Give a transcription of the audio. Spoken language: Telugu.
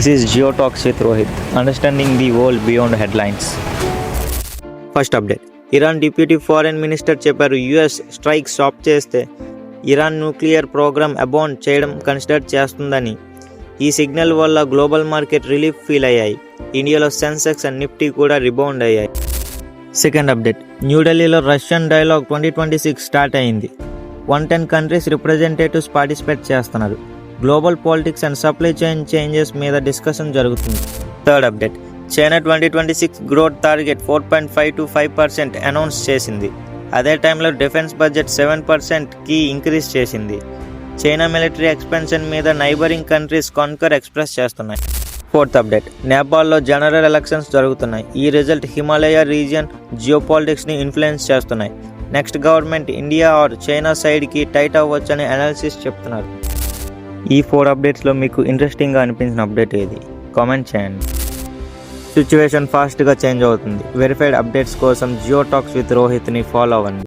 This is Geotalks with Rohit, understanding the world beyond headlines. First update. Iran deputy foreign minister చెప్పారు యుఎస్ స్ట్రైక్ స్టాప్ చేస్తే ఇరాన్ న్యూక్లియర్ ప్రోగ్రామ్ అబాండ్ చేయడం కన్సిడర్ చేస్తుందని. ఈ సిగ్నల్ వల్ల గ్లోబల్ మార్కెట్ రిలీఫ్ ఫీల్ అయ్యాయి. ఇండియాలో సెన్సెక్స్ అండ్ నిఫ్టీ కూడా రిబౌండ్ అయ్యాయి. Second update. న్యూఢిల్లీలో రష్యన్ డైలాగ్ 2026 స్టార్ట్ అయింది. 110 కంట్రీస్ రిప్రజెంటేటివ్స్ పార్టిసిపేట్ చేస్తున్నారు. Global politics and supply chain changes మీద డిస్కషన్ జరుగుతుంది. Third update. China 2026 growth target 4.5 to 5% announce చేసింది. అదే టైంలో డిఫెన్స్ బడ్జెట్ 7%కి ఇంక్రీజ్ చేసింది. చైనా మిలిటరీ ఎక్స్పెన్షన్ మీద నైబరింగ్ కంట్రీస్ కాన్కర్ ఎక్స్ప్రెస్ చేస్తున్నాయి. Fourth update. నేపాల్లో జనరల్ ఎలక్షన్స్ జరుగుతున్నాయి. ఈ రిజల్ట్ హిమాలయ రీజియన్ జియోపాలిటిక్స్ని ఇన్ఫ్లుయెన్స్ చేస్తున్నాయి. Next government India are China సైడ్కి టైట్ అవ్వచ్చని అనాలిసిస్ చెప్తున్నారు. ఈ 4 అప్డేట్స్లో మీకు ఇంట్రెస్టింగ్గా అనిపించిన అప్డేట్ ఏది? కామెంట్ చేయండి. సిచ్యువేషన్ ఫాస్ట్గా చేంజ్ అవుతుంది. వెరిఫైడ్ అప్డేట్స్ కోసం జియోటాక్స్ విత్ రోహిత్ని ఫాలో అవ్వండి.